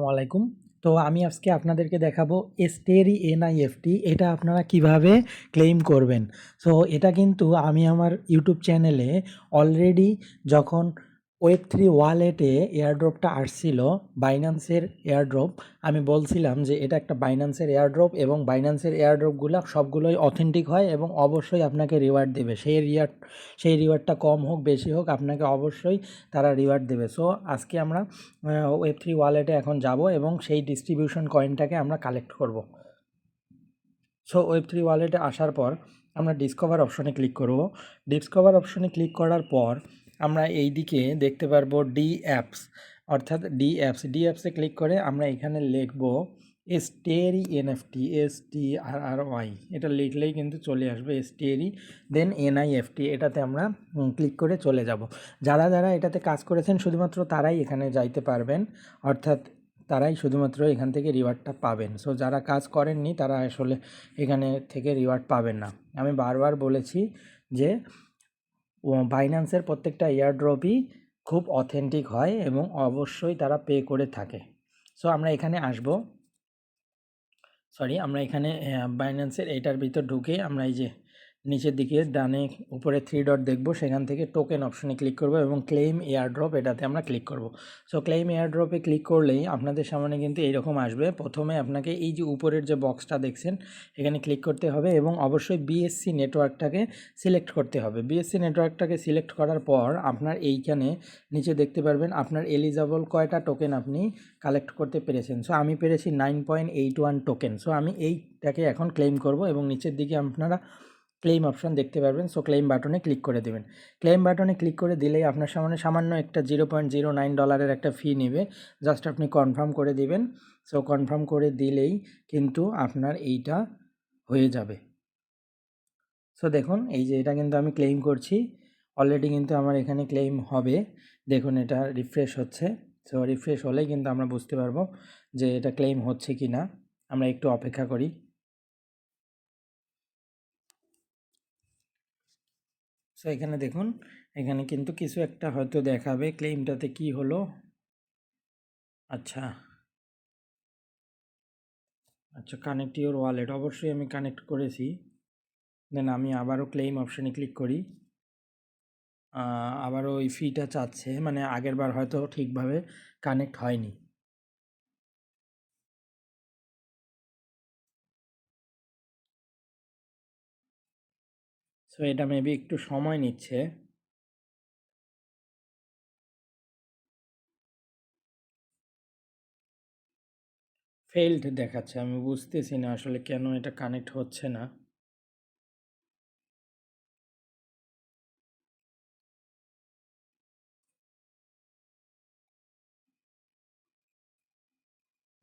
ওয়ালাইকুম। তো আমি আজকে আপনাদেরকে দেখাবো এস্টেরি এনআইএফটি, এটা আপনারা কিভাবে ক্লেম করবেন। সো এটা কিন্তু আমি আমার ইউটিউব চ্যানেলে অলরেডি যখন ওয়েব3 ওয়ালেটে এয়ারড্রপটা আসছিল, বাইন্যান্সের এয়ারড্রপ, আমি বলছিলাম যে এটা একটা বাইন্যান্সের এয়ারড্রপ এবং বাইন্যান্সের এয়ারড্রপগুলো সবগুলোই অথেন্টিক হয় এবং অবশ্যই আপনাকে রিওয়ার্ড দেবে। সেই রিওয়ার্ডটা কম হোক বেশি হোক, আপনাকে অবশ্যই তারা রিওয়ার্ড দেবে। সো আজকে আমরা ওয়েব3 ওয়ালেটে এখন যাব এবং সেই ডিস্ট্রিবিউশন কয়েনটাকে আমরা কালেক্ট করব। সো ওয়েব3 ওয়ালেটে আসার পর আমরা ডিসকভার অপশনে ক্লিক করব। ডিসকভার অপশনে ক্লিক করার পর আমরা এই দিকে দেখতে পারবো ডি অ্যাপস, অর্থাৎ ডি অ্যাপসে ক্লিক করে আমরা এখানে লিখব এস্টেরি এনএফটি, STRRY, এটা লিখলেই কিন্তু চলে আসবে এস্টেরি, দেন এনআইএফটি, এটাতে আমরা ক্লিক করে চলে যাব। যারা যারা এটাতে কাজ করেছেন শুধুমাত্র তারাই এখানে যাইতে পারবেন, অর্থাৎ তারাই শুধুমাত্র এখান থেকে রিওয়ার্ডটা পাবেন। সো যারা কাজ করেননি তারা আসলে এখানে থেকে রিওয়ার্ড পাবেন না। আমি বারবার বলেছি যে বাইন্যান্সের প্রত্যেকটা এয়ারড্রপই খুব অথেন্টিক হয় এবং অবশ্যই তারা পে করে থাকে। সো আমরা এখানে আমরা এখানে বাইন্যান্সের এইটার ভিতর ঢুকে আমরা এই যে নিচের দিকে ডানে উপরে 3 ডট দেখব, সেখান থেকে টোকেন অপশনে ক্লিক করব এবং ক্লেম এয়ারড্রপ, এটাতে আমরা ক্লিক করব। সো ক্লেম এয়ারড্রপে ক্লিক করলেই আপনাদের সামনে কিন্তু এইরকম আসবে। প্রথমে আপনাকে এই যে উপরের যে বক্সটা দেখছেন এখানে ক্লিক করতে হবে এবং অবশ্যই বিএসসি নেটওয়ার্কটাকে সিলেক্ট করতে হবে। বিএসসি নেটওয়ার্কটাকে সিলেক্ট করার পর আপনার এইখানে নিচে দেখতে পারবেন আপনার এলিজিবল কয়টা টোকেন আপনি কালেক্ট করতে পেরেছেন। সো আমি পেরেছি 9.81 টোকেন। সো আমি এইটাকে এখন ক্লেম করব এবং নিচের দিকে আপনারা ক্লেম অপশন দেখতে পারবেন। সো ক্লেম বাটনে ক্লিক করে দেবেন। ক্লেম বাটনে ক্লিক করে দিলেই আপনার সামনে সামান্য একটা $0.09 একটা ফি নেবে, জাস্ট আপনি কনফার্ম করে দিবেন। সো কনফার্ম করে দিলেই কিন্তু আপনার এইটা হয়ে যাবে। সো দেখুন এই যে এটা কিন্তু আমি ক্লেম করছি, অলরেডি কিন্তু আমার এখানে ক্লেম হবে। দেখুন এটা রিফ্রেশ হচ্ছে। সো রিফ্রেশ হলেই কিন্তু আমরা বুঝতে পারবো যে এটা ক্লেম হচ্ছে কি না। আমরা একটু অপেক্ষা করি। সো এখানে দেখুন, এখানে কিন্তু কিছু একটা হয়তো দেখাবে, ক্লেমটাতে কি হলো। আচ্ছা আচ্ছা, কানেক্ট ইউর ওয়ালেট, অবশ্যই আমি কানেক্ট করেছি। দেন আমি আবারও ক্লেম অপশানে ক্লিক করি। আবারও ওই ফিটা চাচ্ছে, মানে আগের বার হয়তো ঠিকভাবে কানেক্ট হয়নি। সো এটা মেবি একটু সময় নিচ্ছে। ফেইল্ড দেখাচ্ছে, আমি বুঝতেছি না আসলে কেন এটা কানেক্ট হচ্ছে না।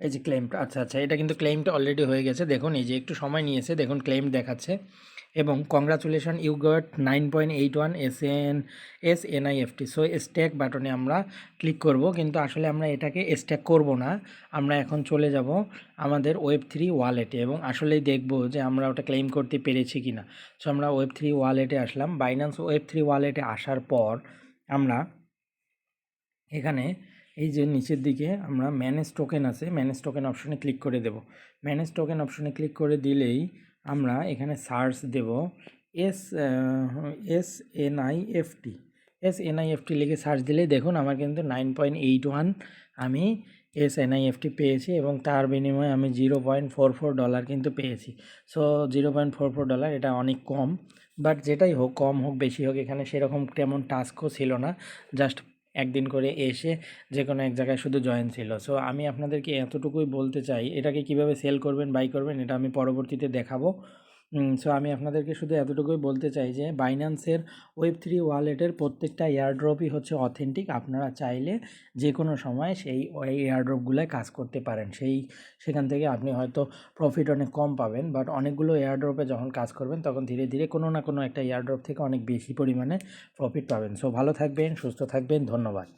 এই যে ক্লেমটা, আচ্ছা আচ্ছা, এটা কিন্তু ক্লেমটা অলরেডি হয়ে গেছে। দেখুন এই যে একটু সময় নিয়েছে, দেখুন ক্লেম দেখাচ্ছে এবং congratulation you got 9.81 SNIFT। So stack বাটনে আমরা ক্লিক করব, কিন্তু আসলে আমরা এটাকে স্ট্যাক করব না। আমরা এখন চলে যাব আমাদের ওয়েব3 ওয়ালেটে এবং আসলেই দেখব যে আমরা ওটা ক্লেম করতে পেরেছি কি না। সো আমরা ওয়েব3 ওয়ালেটে আসলাম। বাইন্যান্স ওয়েব3 ওয়ালেটে আসার পর আমরা এখানে এই যে নিচের দিকে আমরা ম্যানেজ টোকেন আছে, ম্যানেজ টোকেন অপশনে ক্লিক করে দেব। ম্যানেজ টোকেন অপশনে ক্লিক করে দিলেই আমরা এখানে সার্চ দেব এস এনআইএফটি, SNIFT লিখে সার্চ দিলেই দেখুন আমার কিন্তু 9.81 আমি SNIFT পেয়েছি এবং তার বিনিময়ে আমি $0.44 কিন্তু পেয়েছি। সো $0.44 এটা অনেক কম, বাট যেটাই হোক, কম হোক বেশি হোক, এখানে সেরকম তেমন টাস্কও ছিল না, জাস্ট একদিন করে এসে যে কোনো এক জায়গায় শুধু জয়েন ছিল। সো আমি আপনাদেরকে এতটুকুই বলতে চাই, এটাকে কিভাবে সেল করবেন বাই করবেন এটা আমি পরবর্তীতে দেখাবো। সো আমি আপনাদেরকে শুধু এতটুকুই বলতে চাই যে বাইন্যান্সের ওয়েব3 ওয়ালেটের প্রত্যেকটা এয়ারড্রপই হচ্ছে অথেন্টিক। আপনারা চাইলে যে কোনো সময় সেই ওই এয়ারড্রপগুলোয় কাজ করতে পারেন। সেখান থেকে আপনি হয়তো প্রফিট অনেক কম পাবেন, বাট অনেকগুলো এয়ারড্রপে যখন কাজ করবেন তখন ধীরে ধীরে কোনো না কোনো একটা এয়ারড্রপ থেকে অনেক বেশি পরিমাণে প্রফিট পাবেন। সো ভালো থাকবেন, সুস্থ থাকবেন, ধন্যবাদ।